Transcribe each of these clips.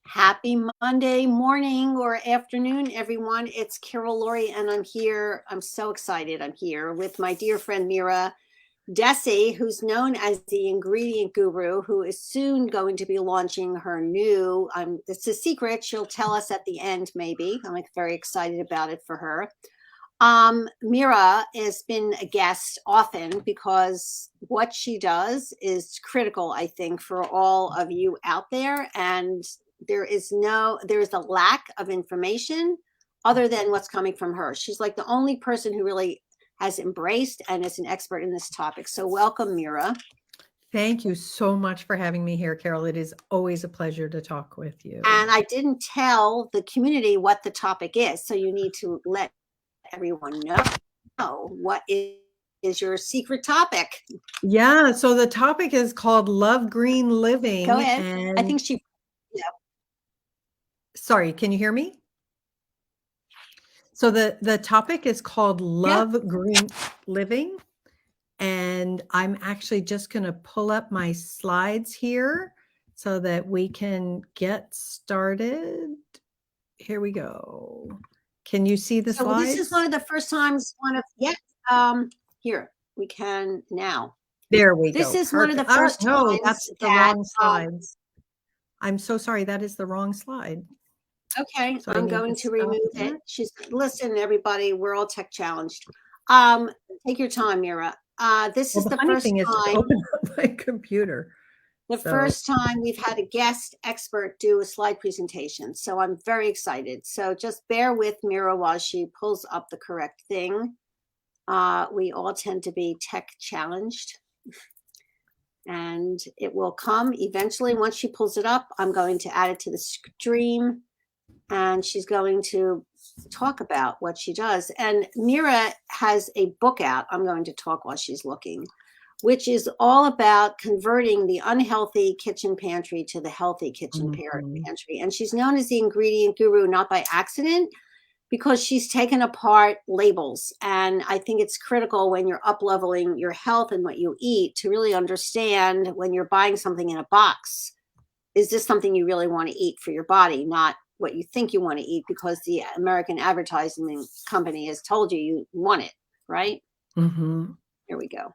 Happy Monday morning or afternoon, everyone. It's Lourie, and I'm here. I'm so excited. I'm here with my dear friend Mira Dessy, who's known as the ingredient guru, who is soon going to be launching her new. It's a secret. She'll tell us at the end, maybe. I'm like very excited about it for her. Mira has been a guest often because what she does is critical, I think, for all of you out there. And there is a lack of information other than what's coming from her. She's like the only person who really has embraced and is an expert in this topic. So welcome, Mira. Thank you so much for having me here, Carol. It is always a pleasure to talk with you. And I didn't tell the community what the topic is, so you need to let everyone know what is your secret topic. Yeah, so the topic is called Love Green Living. Go ahead. And I think sorry, can you hear me? So the topic is called Love Green Living. And I'm actually just going to pull up my slides here so that we can get started. Here we go. Can you see the slides? This is one of the first times here we can now. There we go. This is Perfect. One of the first times. No, that's the wrong slides. I'm so sorry. That is the wrong slide. Okay, so I'm going to remove it. Listen, everybody, we're all tech challenged. Take your time, Mira. This is the first time. To open up my computer. First time we've had a guest expert do a slide presentation. So I'm very excited. So just bear with Mira while she pulls up the correct thing. We all tend to be tech challenged. And it will come eventually. Once she pulls it up, I'm going to add it to the stream. And she's going to talk about what she does. And Mira has a book out. I'm going to talk while she's looking, which is all about converting the unhealthy kitchen pantry to the healthy kitchen pantry. And she's known as the ingredient guru, not by accident, because she's taken apart labels. And I think it's critical when you're up-leveling your health and what you eat to really understand when you're buying something in a box, is this something you really want to eat for your body, not what you think you want to eat because the American advertising company has told you want it, right? Mm-hmm. Here we go.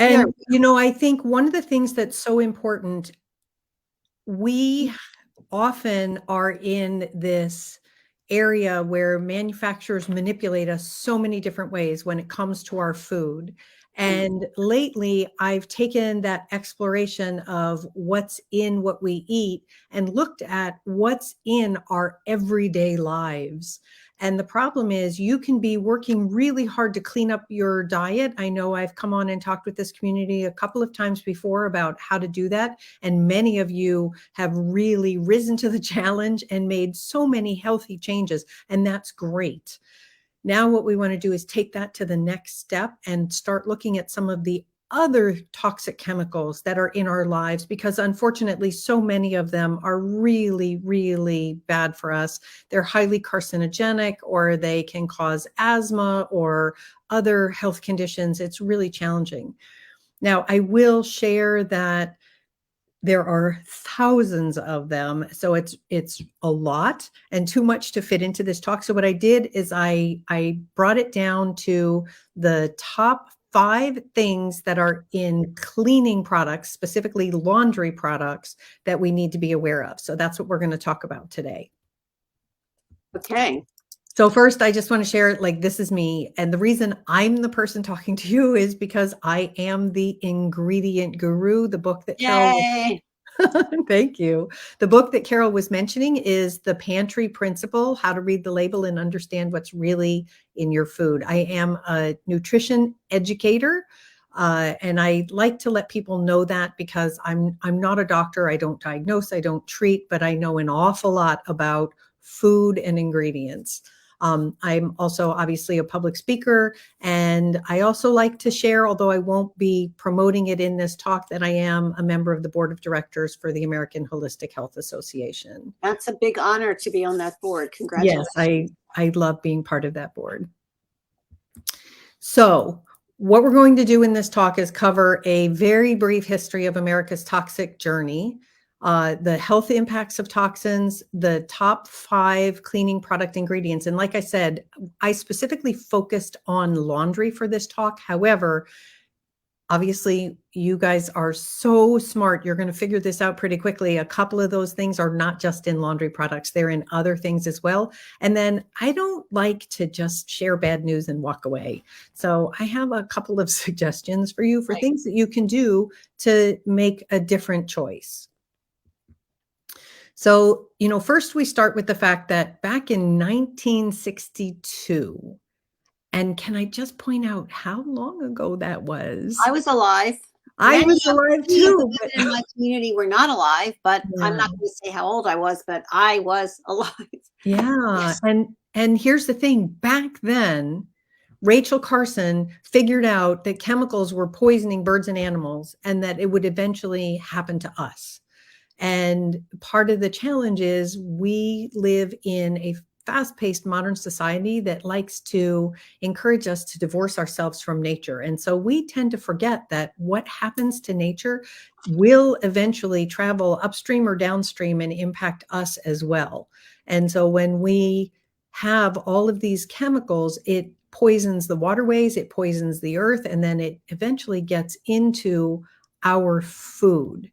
And, I think one of the things that's so important, we often are in this area where manufacturers manipulate us so many different ways when it comes to our food. And lately, I've taken that exploration of what's in what we eat and looked at what's in our everyday lives. And the problem is you can be working really hard to clean up your diet. I know I've come on and talked with this community a couple of times before about how to do that. And many of you have really risen to the challenge and made so many healthy changes. And that's great. Now what we want to do is take that to the next step and start looking at some of the other toxic chemicals that are in our lives, because unfortunately, so many of them are really, really bad for us. They're highly carcinogenic, or they can cause asthma or other health conditions. It's really challenging. Now, I will share that there are thousands of them. So it's a lot and too much to fit into this talk. So what I did is I brought it down to the top 5 things that are in cleaning products, specifically laundry products, that we need to be aware of. So that's what we're going to talk about today. Okay. So first, I just want to share, this is me. And the reason I'm the person talking to you is because I am the ingredient guru. The book that Yay. Thank you. The book that Carol was mentioning is The Pantry Principle, How to Read the Label and Understand What's Really in Your Food. I am a nutrition educator. And I like to let people know that because I'm not a doctor. I don't diagnose, I don't treat, but I know an awful lot about food and ingredients. I'm also obviously a public speaker, and I also like to share, although I won't be promoting it in this talk, that I am a member of the board of directors for the American Holistic Health Association. That's a big honor to be on that board. Congratulations. Yes, I love being part of that board. So what we're going to do in this talk is cover a very brief history of America's toxic journey. the health impacts of toxins, the top 5 cleaning product ingredients. And like I said, I specifically focused on laundry for this talk. However, obviously, you guys are so smart. You're going to figure this out pretty quickly. A couple of those things are not just in laundry products. They're in other things as well. And then I don't like to just share bad news and walk away. So I have a couple of suggestions for you for things that you can do to make a different choice. So, first we start with the fact that back in 1962, and can I just point out how long ago that was? I was alive. I was alive too. In my community were not alive, but I'm not going to say how old I was, but I was alive. Yeah. And here's the thing. Back then, Rachel Carson figured out that chemicals were poisoning birds and animals and that it would eventually happen to us. And part of the challenge is we live in a fast-paced modern society that likes to encourage us to divorce ourselves from nature. And so we tend to forget that what happens to nature will eventually travel upstream or downstream and impact us as well. And so when we have all of these chemicals, it poisons the waterways, it poisons the earth, and then it eventually gets into our food.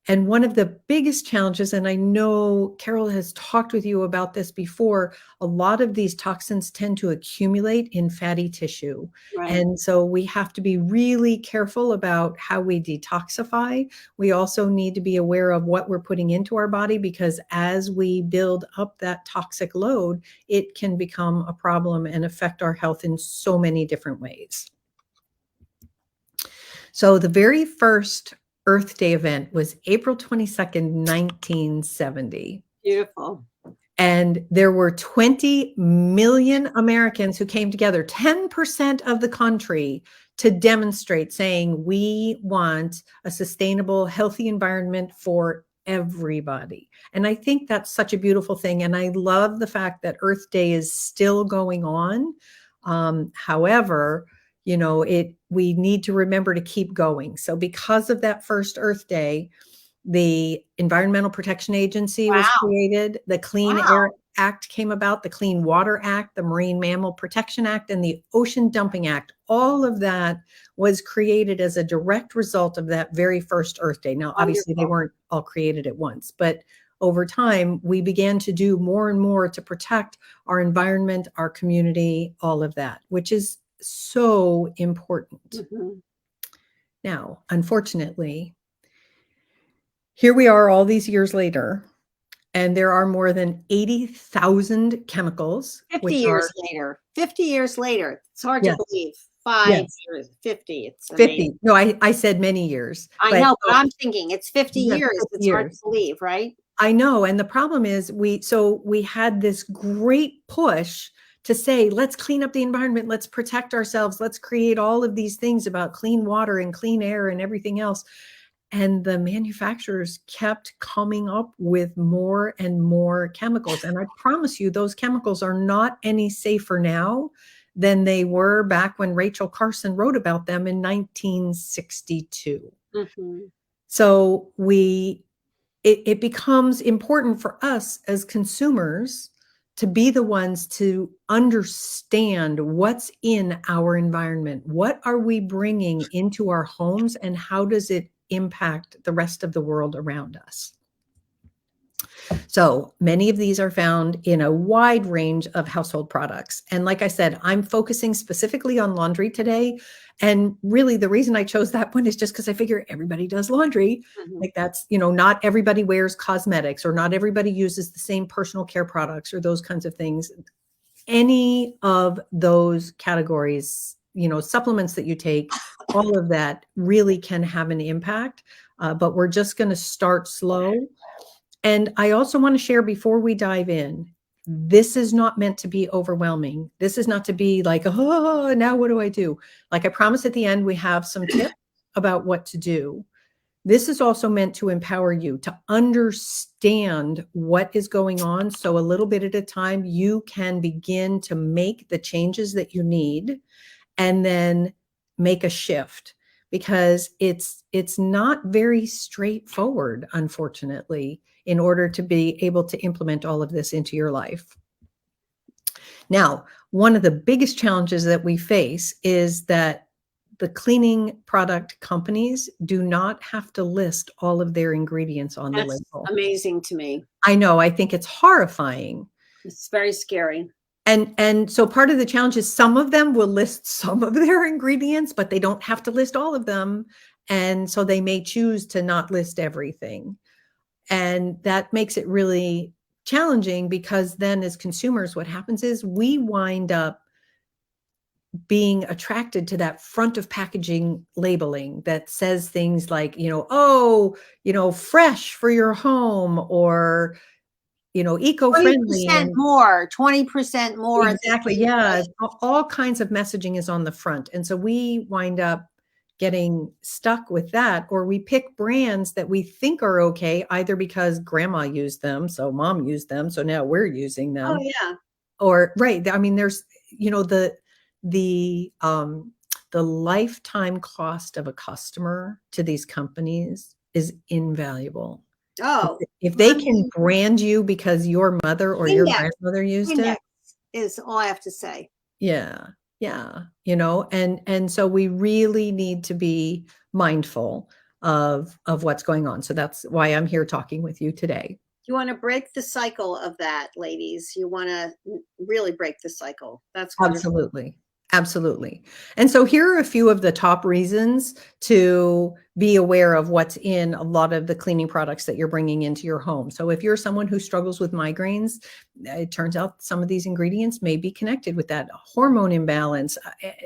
And one of the biggest challenges, and I know Carol has talked with you about this before, a lot of these toxins tend to accumulate in fatty tissue. Right. And so we have to be really careful about how we detoxify. We also need to be aware of what we're putting into our body, because as we build up that toxic load, it can become a problem and affect our health in so many different ways. So the very first Earth Day event was April 22nd, 1970. Beautiful. And there were 20 million Americans who came together, 10% of the country, to demonstrate, saying, we want a sustainable, healthy environment for everybody. And I think that's such a beautiful thing. And I love the fact that Earth Day is still going on. However, we need to remember to keep going. So because of that first Earth Day, the Environmental Protection Agency was created, the Clean Air Act came about, the Clean Water Act, the Marine Mammal Protection Act, and the Ocean Dumping Act. All of that was created as a direct result of that very first Earth Day. Now, obviously, they weren't all created at once, but over time, we began to do more and more to protect our environment, our community, all of that, which is so important. Mm-hmm. Now, unfortunately, here we are all these years later, and there are more than 80,000 chemicals. 50 years later. 50 years later. It's hard to believe. 5 years, 50. It's 50. Amazing. No, I said many years. I know, but I'm thinking it's 50 years. 50 it's hard to believe, right? I know. And the problem is we had this great push to say, let's clean up the environment, let's protect ourselves, let's create all of these things about clean water and clean air and everything else. And the manufacturers kept coming up with more and more chemicals. And I promise you, those chemicals are not any safer now than they were back when Rachel Carson wrote about them in 1962. Mm-hmm. So it becomes important for us as consumers to be the ones to understand what's in our environment. What are we bringing into our homes, and how does it impact the rest of the world around us? So many of these are found in a wide range of household products. And like I said, I'm focusing specifically on laundry today. And really the reason I chose that one is just because I figure everybody does laundry. Mm-hmm. Like that's, not everybody wears cosmetics, or not everybody uses the same personal care products or those kinds of things. Any of those categories, supplements that you take, all of that really can have an impact. But we're just going to start slow. And I also want to share, before we dive in, this is not meant to be overwhelming. This is not to be like, oh, now what do I do? Like I promised at the end, we have some tips about what to do. This is also meant to empower you to understand what is going on. So a little bit at a time, you can begin to make the changes that you need and then make a shift. because it's not very straightforward, unfortunately, in order to be able to implement all of this into your life. Now, one of the biggest challenges that we face is that the cleaning product companies do not have to list all of their ingredients on the That's label. amazing to me. I know, I think it's horrifying. It's very scary. And so part of the challenge is some of them will list some of their ingredients, but they don't have to list all of them. And so they may choose to not list everything. And that makes it really challenging, because then as consumers, what happens is we wind up being attracted to that front of packaging labeling that says things like, oh, fresh for your home, or, eco-friendly, 20% and more, 20% more. exactly. Yeah. All kinds of messaging is on the front. And so we wind up getting stuck with that, or we pick brands that we think are okay, either because grandma used them, so mom used them, so now we're using Oh, them. yeah. Or right. I mean, there's, the lifetime cost of a customer to these companies is invaluable. Oh, If they I can mean, brand you because your mother or your index, grandmother used it, index is all I have to say. yeah, yeah, and so we really need to be mindful of what's going on. So that's why I'm here talking with you today. You want to break the cycle of that, ladies. You want to really break the cycle. That's wonderful. Absolutely. Absolutely. And so here are a few of the top reasons to be aware of what's in a lot of the cleaning products that you're bringing into your home. So if you're someone who struggles with migraines, it turns out some of these ingredients may be connected with that hormone imbalance.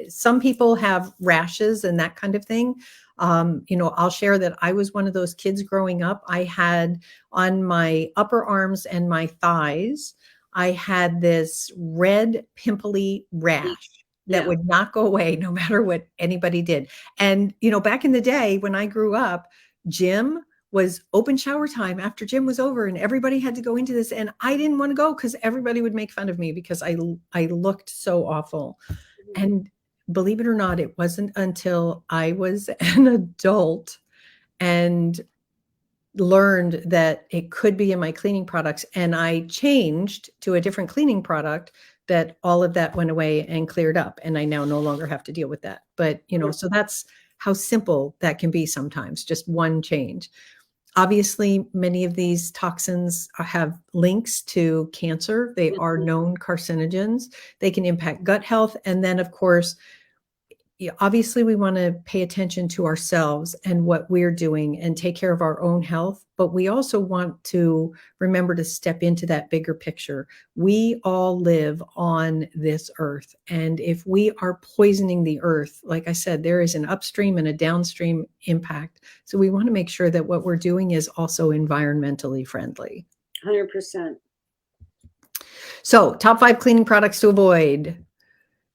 Some people have rashes and that kind of thing. I'll share that I was one of those kids growing up. I had on my upper arms and my thighs, I had this red pimply rash that Yeah. would not go away no matter what anybody did. And, back in the day when I grew up, gym was open shower time after gym was over and everybody had to go into this. And I didn't want to go because everybody would make fun of me because I looked so awful. And believe it or not, it wasn't until I was an adult and learned that it could be in my cleaning products, and I changed to a different cleaning product, that all of that went away and cleared up, and I now no longer have to deal with that. But so that's how simple that can be sometimes, just one change. Obviously, many of these toxins have links to cancer. They are known carcinogens. They can impact gut health. And then, of course, obviously we want to pay attention to ourselves and what we're doing and take care of our own health, but we also want to remember to step into that bigger picture. We all live on this earth, and if we are poisoning the earth, like I said, there is an upstream and a downstream impact. So we want to make sure that what we're doing is also environmentally friendly. 100%. So, top 5 cleaning products to avoid.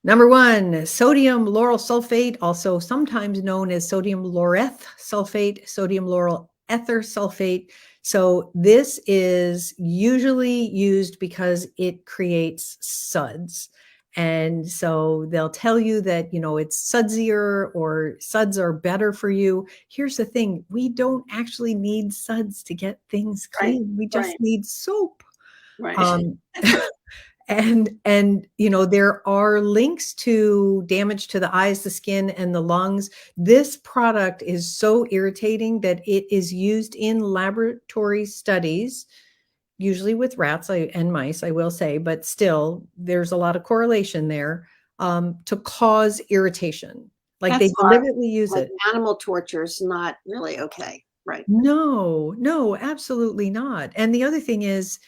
Number 1, sodium lauryl sulfate, also sometimes known as sodium laureth sulfate, sodium lauryl ether sulfate. So this is usually used because it creates suds. And so they'll tell you that, it's sudsier or suds are better for you. Here's the thing. We don't actually need suds to get things clean. Right, We just need soap. right. And there are links to damage to the eyes, the skin, and the lungs. This product is so irritating that it is used in laboratory studies, usually with rats and mice, I will say, but still there's a lot of correlation there, to cause irritation. Like That's they hard. deliberately use Like it. animal torture is not really okay. Right. No, absolutely not. And the other thing is,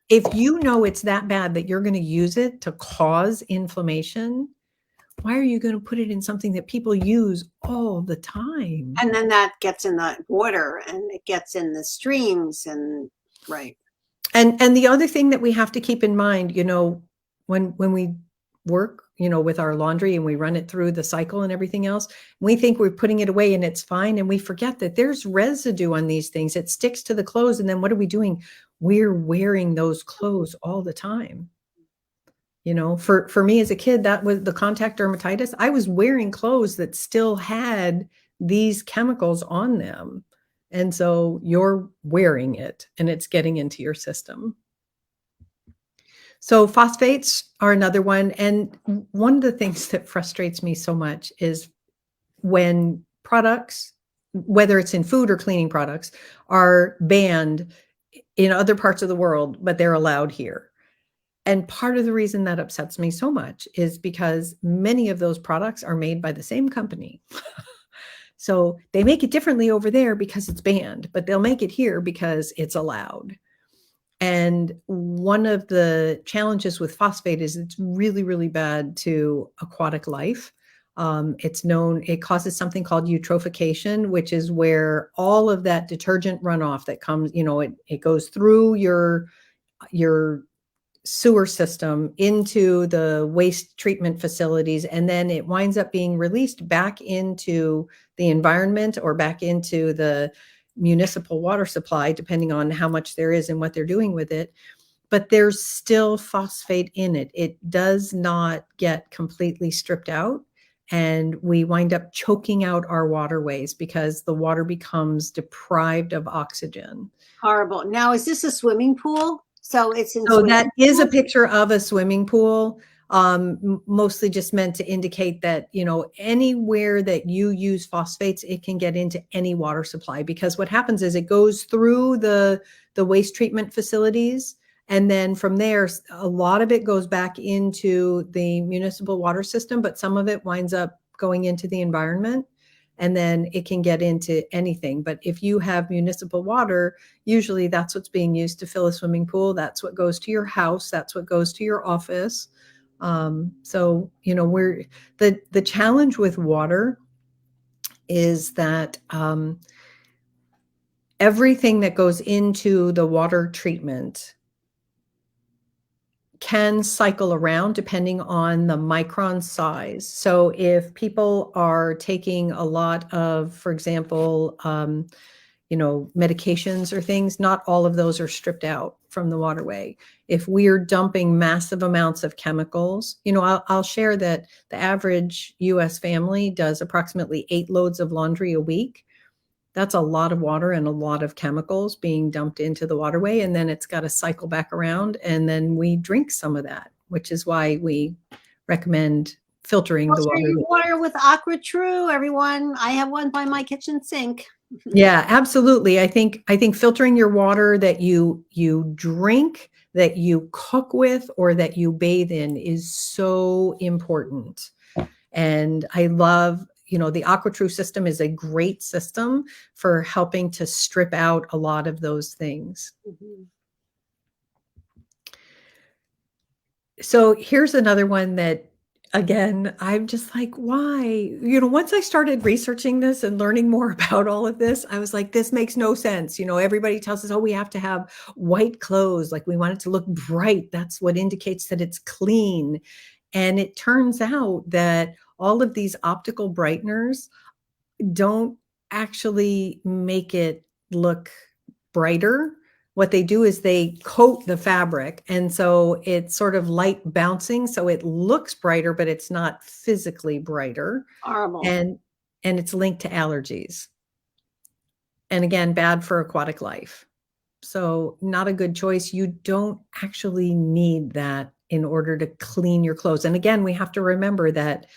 if you know it's that bad that you're going to use it to cause inflammation, why are you going to put it in something that people use all the time? And then that gets in the water and it gets in the streams and right. And the other thing that we have to keep in mind, when we work, with our laundry and we run it through the cycle and everything else, we think we're putting it away and it's fine. And we forget that there's residue on these things. It sticks to the clothes. And then what are we doing? We're wearing those clothes all the time. For me as a kid, that was the contact dermatitis. I was wearing clothes that still had these chemicals on them. And so you're wearing it and it's getting into your system. So phosphates are another one. And one of the things that frustrates me so much is when products, whether it's in food or cleaning products, are banned in other parts of the world, but they're allowed here. And part of the reason that upsets me so much is because many of those products are made by the same company. So they make it differently over there because it's banned, but they'll make it here because it's allowed. And one of the challenges with phosphate is it's really, really bad to aquatic life. It causes something called eutrophication, which is where all of that detergent runoff that comes, it goes through your sewer system into the waste treatment facilities, and then it winds up being released back into the environment or back into the municipal water supply, depending on how much there is and what they're doing with it. But there's still phosphate in it. It does not get completely stripped out. And we wind up choking out our waterways because the water becomes deprived of oxygen. Horrible. Now, is this a swimming pool? So it's in So that is a pools? picture of a swimming pool, mostly just meant to indicate that, anywhere that you use phosphates, it can get into any water supply, because what happens is it goes through the waste treatment facilities. And then from there, a lot of it goes back into the municipal water system, but some of it winds up going into the environment. And then it can get into anything. But if you have municipal water, usually that's what's being used to fill a swimming pool. That's what goes to your house. That's what goes to your office. So, the challenge with water is that everything that goes into the water treatment can cycle around depending on the micron size. So if people are taking a lot of, for example, medications or things, not all of those are stripped out from the waterway. If we're dumping massive amounts of chemicals, I'll share that the average US family does approximately 8 loads of laundry a week. That's a lot of water and a lot of chemicals being dumped into the waterway, and then it's got to cycle back around, and then we drink some of that, which is why we recommend filtering the water. Your water with Aqua True, everyone. I have one by my kitchen sink. Yeah, absolutely. I think filtering your water that you drink, that you cook with, or that you bathe in is so important. And I love, the AquaTrue system is a great system for helping to strip out a lot of those things. Mm-hmm. So here's another one that, again, I'm just like, why? Once I started researching this and learning more about all of this, I was like, this makes no sense. Everybody tells us, oh, we have to have white clothes. Like, we want it to look bright. That's what indicates that it's clean. And it turns out that all of these optical brighteners don't actually make it look brighter. What they do is they coat the fabric. And so it's sort of light bouncing. So it looks brighter, but it's not physically brighter. Horrible. And it's linked to allergies. And again, bad for aquatic life. So not a good choice. You don't actually need that in order to clean your clothes. And again, we have to remember that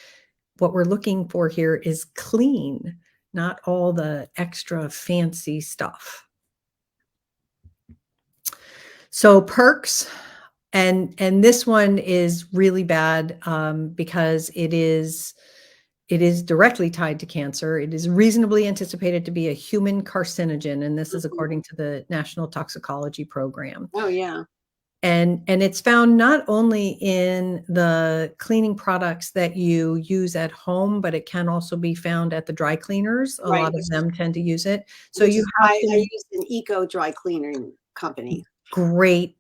what we're looking for here is clean, not all the extra fancy stuff. So perks, and this one is really bad because it is directly tied to cancer. It is reasonably anticipated to be a human carcinogen, and this is according to the National Toxicology Program. Oh, yeah. And it's found not only in the cleaning products that you use at home, but it can also be found at the dry cleaners. A lot of them tend to use it. So I use an eco dry cleaning company. Great.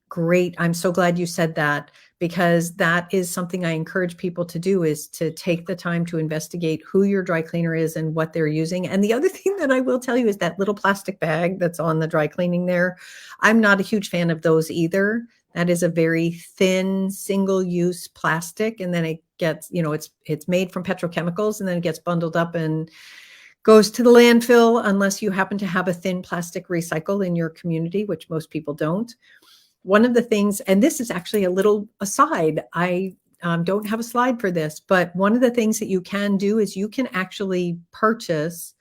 I'm so glad you said that, because that is something I encourage people to do, is to take the time to investigate who your dry cleaner is and what they're using. And the other thing that I will tell you is that little plastic bag that's on the dry cleaning there. I'm not a huge fan of those either. That is a very thin single-use plastic. And then it gets, it's made from petrochemicals, and then it gets bundled up and goes to the landfill unless you happen to have a thin plastic recycle in your community, which most people don't. One of the things, and this is actually a little aside, I don't have a slide for this, but one of the things that you can do is you can actually purchase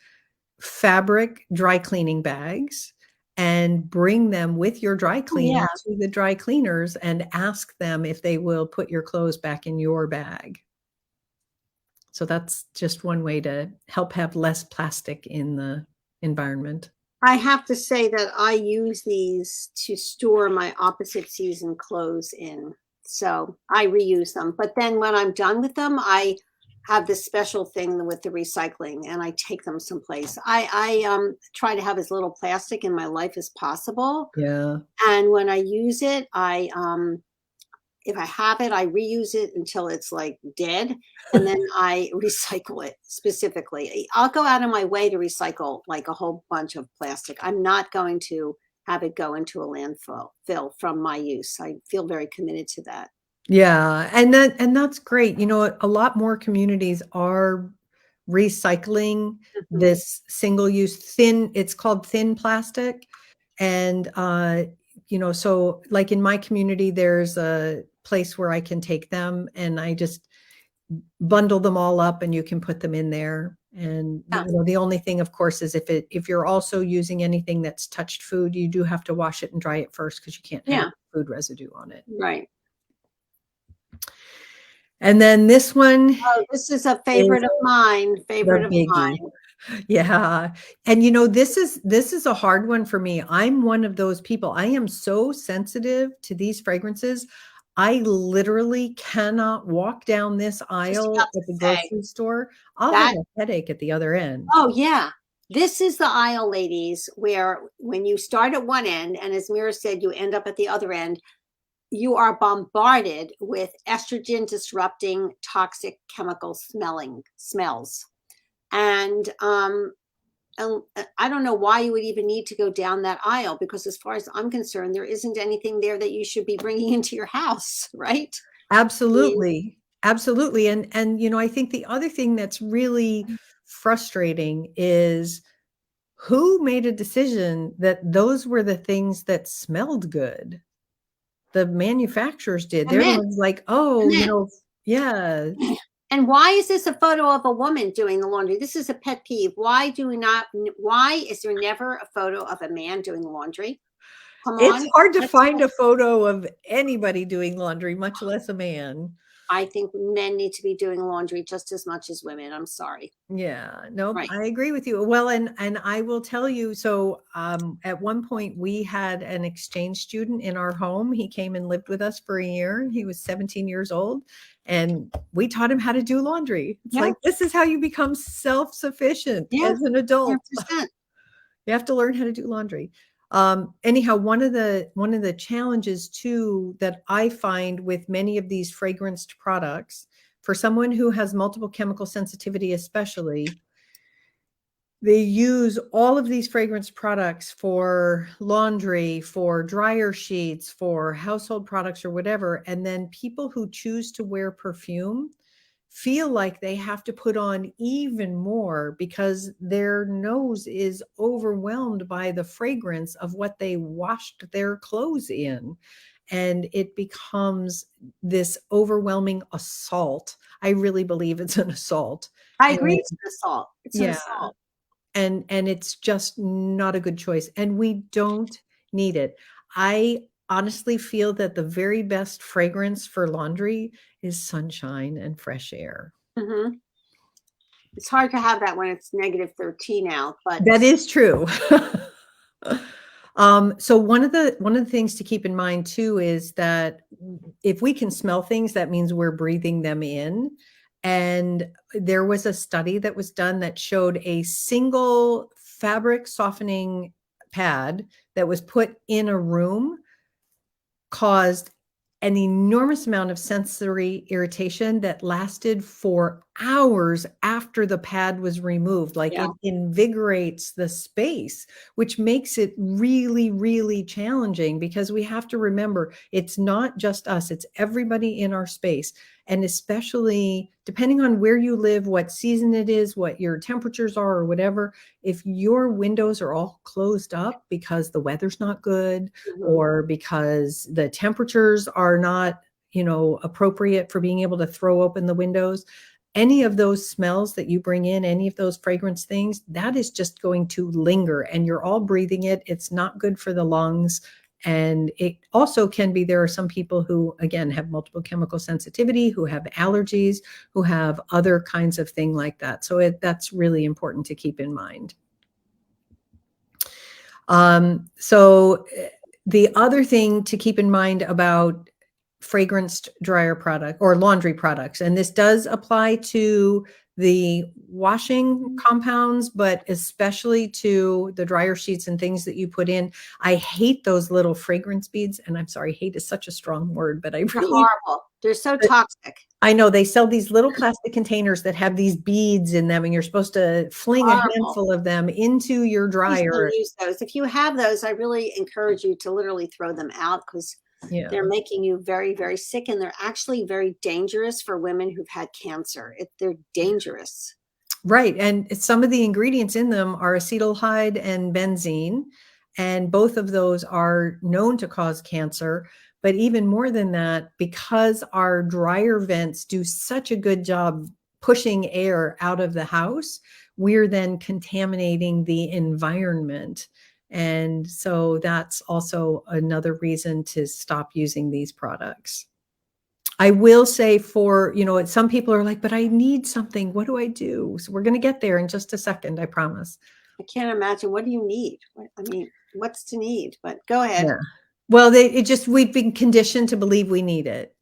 fabric dry cleaning bags and bring them with your dry cleaning Yeah. to the dry cleaners and ask them if they will put your clothes back in your bag. So that's just one way to help have less plastic in the environment. I have to say that I use these to store my opposite season clothes in. So I reuse them. But then when I'm done with them, I have this special thing with the recycling and I take them someplace. I try to have as little plastic in my life as possible. Yeah. And when I use it, if I have it, I reuse it until it's like dead. And then I recycle it specifically. I'll go out of my way to recycle like a whole bunch of plastic. I'm not going to have it go into a landfill from my use. I feel very committed to that. Yeah. And that's great. You know, a lot more communities are recycling this single use thin, it's called thin plastic. And you know, so like in my community, there's a place where I can take them and I just bundle them all up and you can put them in there. And Yeah. you know, the only thing, of course, is if you're also using anything that's touched food, you do have to wash it and dry it first because you can't have food residue on it. Right. And then this one Oh, this is a favorite of mine. Favorite the of biggie. mine. Yeah. And you know, this is a hard one for me. I'm one of those people. I am so sensitive to these fragrances. I literally cannot walk down this aisle about at to the say, grocery store. I'll have that a headache at the other end. Oh, yeah. This is the aisle, ladies, where when you start at one end, and as Mira said, you end up at the other end, you are bombarded with estrogen disrupting toxic chemical smells. And I don't know why you would even need to go down that aisle, because as far as I'm concerned, there isn't anything there that you should be bringing into your house, right? Absolutely. Absolutely. And you know, I think the other thing that's really frustrating is who made a decision that those were the things that smelled good? The manufacturers did. The They're the men, ones like, the "Oh, you men. know." Yeah. And why is this a photo of a woman doing the laundry? This is a pet peeve. Why is there never a photo of a man doing the laundry? Come It's on. hard to Let's find a photo of anybody doing laundry, much less a man. I think men need to be doing laundry just as much as women. I'm sorry. Yeah, nope, Right. I agree with you. Well, and I will tell you, so at one point we had an exchange student in our home. He came and lived with us for a year. He was 17 years old, and we taught him how to do laundry. It's Yeah. like, this is how you become self-sufficient Yeah. as an adult. 100%. You have to learn how to do laundry. Anyhow, one of the challenges too that I find with many of these fragranced products, for someone who has multiple chemical sensitivity, especially, they use all of these fragrance products for laundry, for dryer sheets, for household products or whatever. And then people who choose to wear perfume feel like they have to put on even more because their nose is overwhelmed by the fragrance of what they washed their clothes in. And it becomes this overwhelming assault. I really believe it's an assault. I And agree. It's an assault. It's an yeah, assault. and it's just not a good choice. And we don't need it. I honestly feel that the very best fragrance for laundry is sunshine and fresh air. Mm-hmm. It's hard to have that when it's -13 out, but That is true. So one of the things to keep in mind too is that if we can smell things, that means we're breathing them in. And there was a study that was done that showed a single fabric softening pad that was put in a room caused an enormous amount of sensory irritation that lasted for hours after the pad was removed. Like Yeah. it invigorates the space, which makes it really, really challenging because we have to remember it's not just us, it's everybody in our space. And especially depending on where you live, what season it is, what your temperatures are, or whatever, if your windows are all closed up because the weather's not good or because the temperatures are not, appropriate for being able to throw open the windows, any of those smells that you bring in, any of those fragrance things, that is just going to linger and you're all breathing it. It's not good for the lungs. And it also can be, there are some people who, again, have multiple chemical sensitivity, who have allergies, who have other kinds of thing like that. So that's really important to keep in mind. So the other thing to keep in mind about fragranced dryer product or laundry products, and this does apply to the washing compounds, but especially to the dryer sheets and things that you put in. I hate those little fragrance beads. And I'm sorry, hate is such a strong word, but They're horrible. They're so toxic. I know they sell these little plastic containers that have these beads in them, and you're supposed to fling a handful of them into your dryer. Please don't use those. If you have those, I really encourage you to literally throw them out because they're making you very, very sick. And they're actually very dangerous for women who've had cancer. They're dangerous. Right. And some of the ingredients in them are acetaldehyde and benzene. And both of those are known to cause cancer. But even more than that, because our dryer vents do such a good job pushing air out of the house, we're then contaminating the environment. And so that's also another reason to stop using these products. I will say for, some people are like, but I need something. What do I do? So we're going to get there in just a second, I promise. I can't imagine. What do you need? I mean, what's to need? But go ahead. Yeah. Well, we've been conditioned to believe we need it.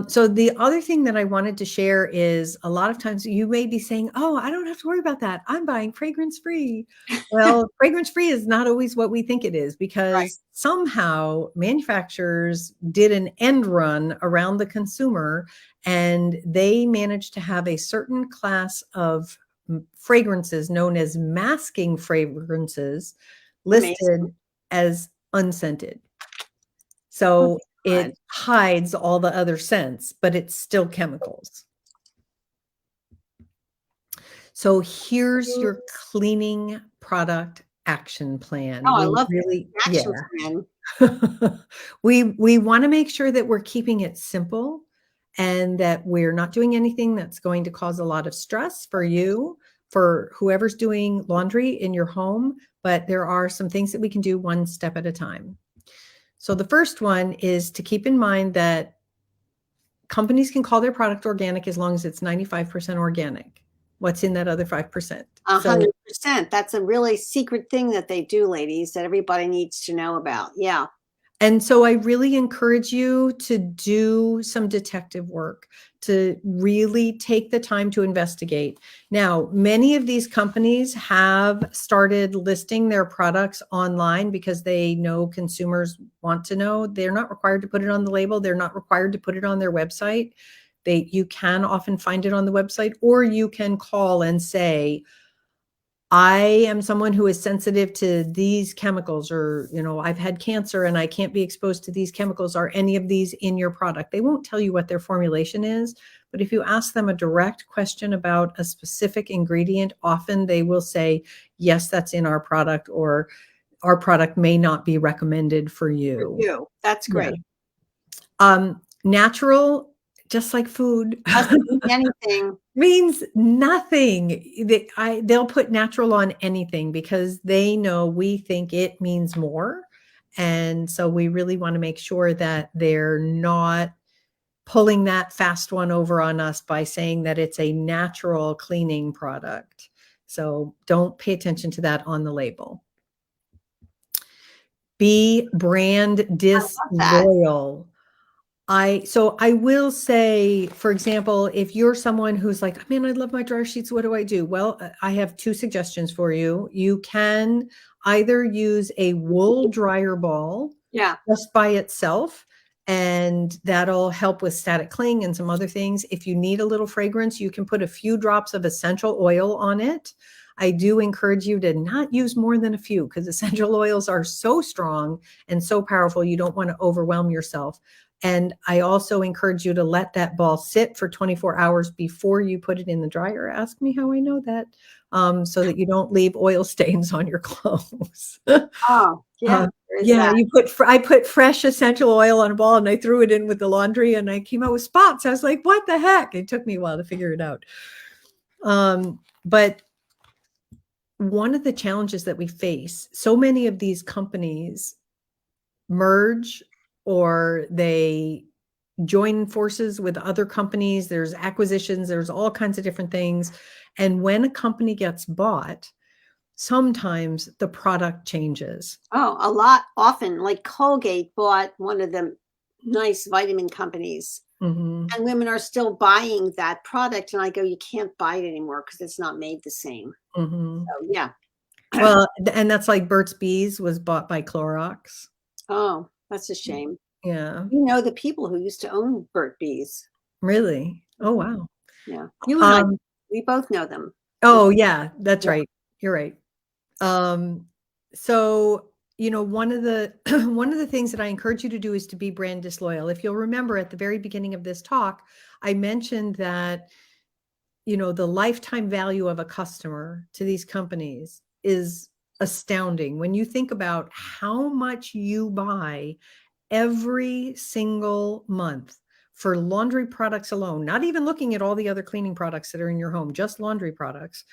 So the other thing that I wanted to share is a lot of times you may be saying, oh, I don't have to worry about that. I'm buying fragrance free. Well, fragrance free is not always what we think it is because somehow manufacturers did an end run around the consumer and they managed to have a certain class of fragrances known as masking fragrances listed as unscented. So it hides all the other scents, but it's still chemicals. So here's your cleaning product action plan. Oh, I love the action plan. We want to make sure that we're keeping it simple and that we're not doing anything that's going to cause a lot of stress for you, for whoever's doing laundry in your home, but there are some things that we can do one step at a time. So the first one is to keep in mind that companies can call their product organic as long as it's 95% organic. What's in that other 5%? 100%. That's a really secret thing that they do, ladies, that everybody needs to know about. Yeah. And so I really encourage you to do some detective work, to really take the time to investigate. Now, many of these companies have started listing their products online because they know consumers want to know. They're not required to put it on the label. They're not required to put it on their website. You can often find it on the website, or you can call and say, I am someone who is sensitive to these chemicals, or, I've had cancer and I can't be exposed to these chemicals. Are any of these in your product? They won't tell you what their formulation is, but if you ask them a direct question about a specific ingredient, often they will say, yes, that's in our product, or our product may not be recommended for you. That's great. Natural, just like food. Doesn't mean anything. Means nothing. They'll put natural on anything because they know we think it means more. And so we really want to make sure that they're not pulling that fast one over on us by saying that it's a natural cleaning product. So don't pay attention to that on the label. Be brand disloyal. So I will say, for example, if you're someone who's like, man, I love my dryer sheets, what do I do? Well, I have two suggestions for you. You can either use a wool dryer ball just by itself and that'll help with static cling and some other things. If you need a little fragrance, you can put a few drops of essential oil on it. I do encourage you to not use more than a few, because essential oils are so strong and so powerful. You don't want to overwhelm yourself. And I also encourage you to let that ball sit for 24 hours before you put it in the dryer. Ask me how I know that, so that you don't leave oil stains on your clothes. Oh, yeah. Yeah, I put fresh essential oil on a ball and I threw it in with the laundry and I came out with spots. I was like, what the heck? It took me a while to figure it out. But one of the challenges that we face, so many of these companies merge or they join forces with other companies. There's acquisitions, there's all kinds of different things. And when a company gets bought, sometimes the product changes. Oh, a lot often, like Colgate bought one of the nice vitamin companies. Mm-hmm. And women are still buying that product. And I go, you can't buy it anymore because it's not made the same. Mm-hmm. So, yeah. Well, and that's like Burt's Bees was bought by Clorox. Oh, that's a shame. Yeah. You know the people who used to own Burt Bees. Really? Oh, wow. Yeah. You and I, we both know them. Oh, yeah, that's right. You're right. So, one of the things that I encourage you to do is to be brand disloyal. If you'll remember at the very beginning of this talk, I mentioned that, the lifetime value of a customer to these companies is astounding. When you think about how much you buy every single month for laundry products alone, not even looking at all the other cleaning products that are in your home, just laundry products,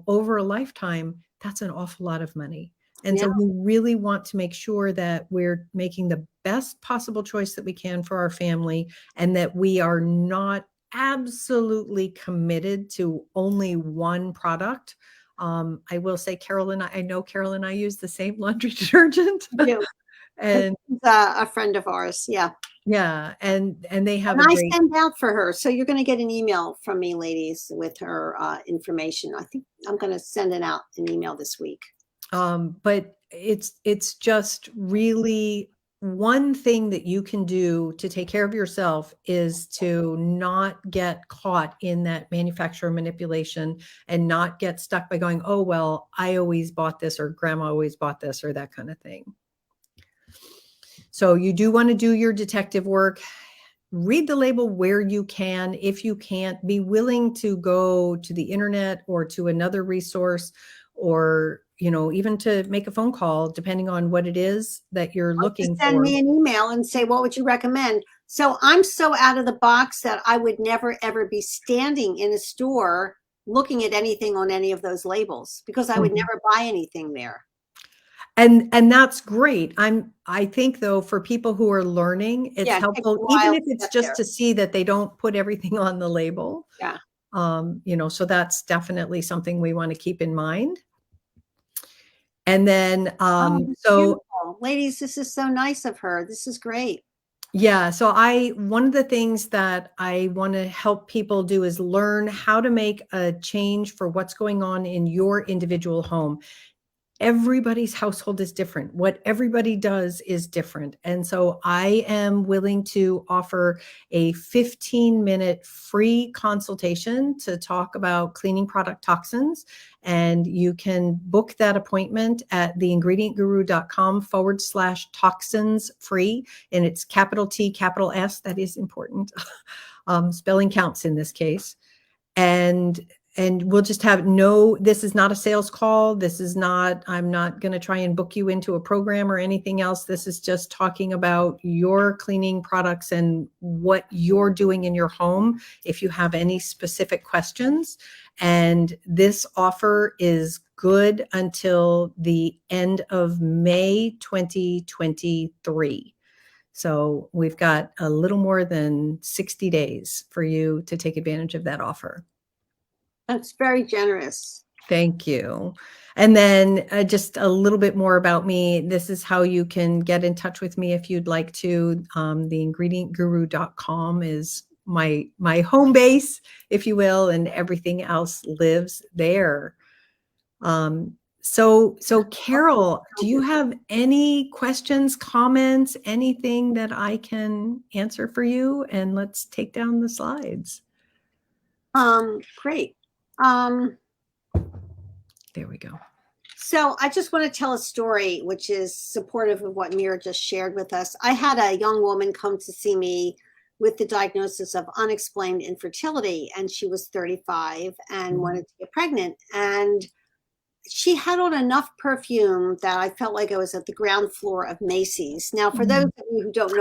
over a lifetime, that's an awful lot of money. And so we really want to make sure that we're making the best possible choice that we can for our family, and that we are not absolutely committed to only one product. I will say, I know Carol and I use the same laundry detergent. And a friend of ours. Yeah. Yeah. And they have and I send out for her. So you're going to get an email from me, ladies, with her information. I think I'm going to send it out an email this week. But it's just really one thing that you can do to take care of yourself is to not get caught in that manufacturer manipulation and not get stuck by going, oh, well, I always bought this, or grandma always bought this, or that kind of thing. So you do want to do your detective work. Read the label where you can. If you can't, be willing to go to the internet or to another resource, or even to make a phone call, depending on what it is that you're looking for. Send me an email and say, what would you recommend? So I'm so out of the box that I would never, ever be standing in a store looking at anything on any of those labels, because I would never buy anything there. And that's great. I think, though, for people who are learning, it's helpful, even if it's just to see that they don't put everything on the label. Yeah. So that's definitely something we want to keep in mind. And then, beautiful. Ladies, this is so nice of her. This is great. Yeah. So one of the things that I want to help people do is learn how to make a change for what's going on in your individual home. Everybody's household is different. What everybody does is different. And so I am willing to offer a 15-minute free consultation to talk about cleaning product toxins. And you can book that appointment at theingredientguru.com/toxins free. And it's capital T, capital S. That is important. Spelling counts in this case. And we'll just this is not a sales call. I'm not going to try and book you into a program or anything else. This is just talking about your cleaning products and what you're doing in your home, if you have any specific questions. And this offer is good until the end of May 2023. So we've got a little more than 60 days for you to take advantage of that offer. That's very generous. Thank you. And then just a little bit more about me. This is how you can get in touch with me if you'd like to. Theingredientguru.com is my home base, if you will, and everything else lives there. So Carol, do you have any questions, comments, anything that I can answer for you? And let's take down the slides. Great. There we go. So I just want to tell a story which is supportive of what Mira just shared with us. I had a young woman come to see me with the diagnosis of unexplained infertility, and she was 35 and wanted to get pregnant. And she had on enough perfume that I felt like I was at the ground floor of Macy's. Now, for those of you who don't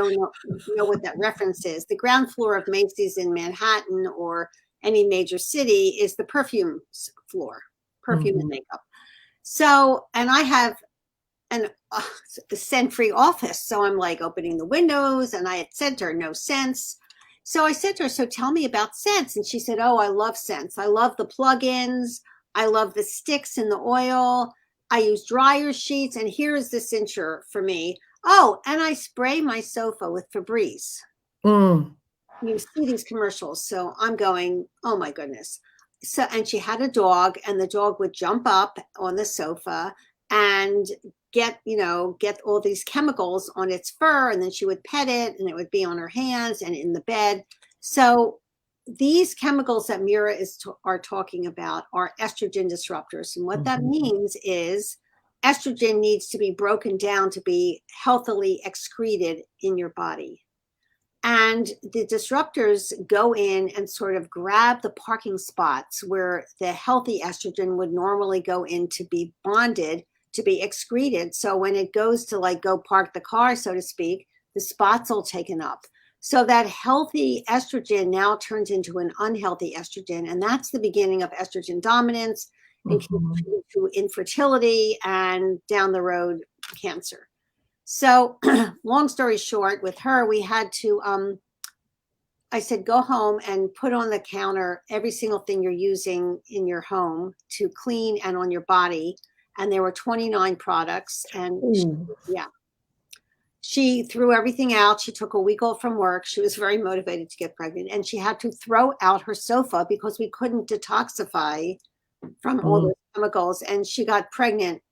know what that reference is, the ground floor of Macy's in Manhattan or any major city is the perfume floor, perfume and makeup. So, and I have the scent-free office. So I'm like opening the windows, and I had sent her no scents. So I said to her, so tell me about scents. And she said, oh, I love scents. I love the plug-ins. I love the sticks in the oil. I use dryer sheets. And here's the cincher for me. Oh, and I spray my sofa with Febreze. You see these commercials. So I'm going, oh my goodness. So, and she had a dog, and the dog would jump up on the sofa and get all these chemicals on its fur, and then she would pet it, and it would be on her hands and in the bed. So these chemicals that Mira are talking about are estrogen disruptors. And what that means is estrogen needs to be broken down to be healthily excreted in your body. And the disruptors go in and sort of grab the parking spots where the healthy estrogen would normally go in to be bonded, to be excreted. So when it goes to like go park the car, so to speak, the spots all taken up. So that healthy estrogen now turns into an unhealthy estrogen. And that's the beginning of estrogen dominance, and to infertility, and down the road, cancer. So long story short, with her, we had to, I said, go home and put on the counter every single thing you're using in your home to clean and on your body. And there were 29 products. And she threw everything out. She took a week off from work. She was very motivated to get pregnant. And she had to throw out her sofa because we couldn't detoxify from all those chemicals. And she got pregnant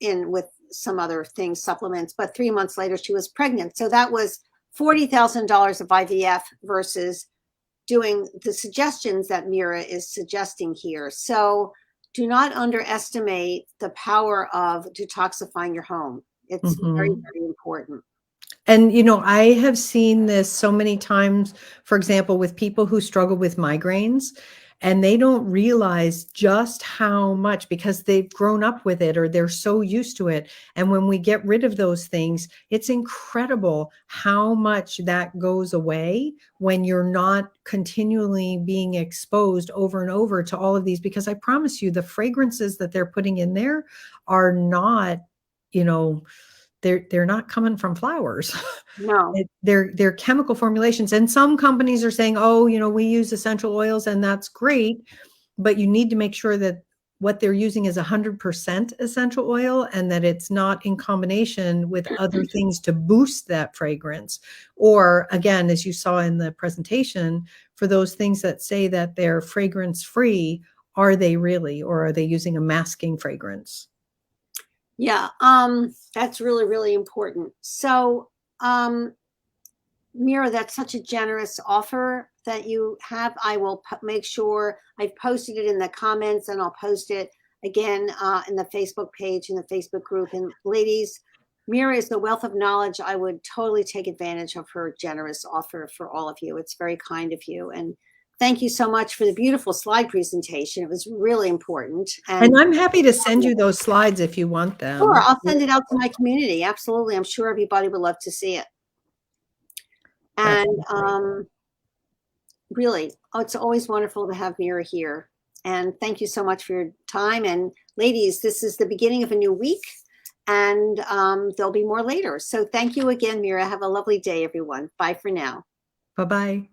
with some other things, supplements, but 3 months later she was pregnant. So that was $40,000 of IVF versus doing the suggestions that Mira is suggesting here. So do not underestimate the power of detoxifying your home. It's very, very important. And, I have seen this so many times, for example, with people who struggle with migraines, and they don't realize just how much, because they've grown up with it or they're so used to it. And when we get rid of those things, it's incredible how much that goes away when you're not continually being exposed over and over to all of these. Because I promise you, the fragrances that they're putting in there are not, they're not coming from flowers. No, they're chemical formulations. And some companies are saying, oh, we use essential oils, and that's great, but you need to make sure that what they're using is 100% essential oil, and that it's not in combination with other things to boost that fragrance. Or again, as you saw in the presentation, for those things that say that they're fragrance free, are they really, or are they using a masking fragrance? Yeah, that's really, really important. So, Mira, that's such a generous offer that you have. I will make sure I've posted it in the comments, and I'll post it again in the Facebook page, in the Facebook group. And ladies, Mira is the wealth of knowledge. I would totally take advantage of her generous offer for all of you. It's very kind of you. And thank you so much for the beautiful slide presentation. It was really important. And I'm happy to send you those slides if you want them. Sure, I'll send it out to my community. Absolutely. I'm sure everybody would love to see it. And really, it's always wonderful to have Mira here. And thank you so much for your time. And ladies, this is the beginning of a new week, and there'll be more later. So thank you again, Mira. Have a lovely day, everyone. Bye for now. Bye-bye.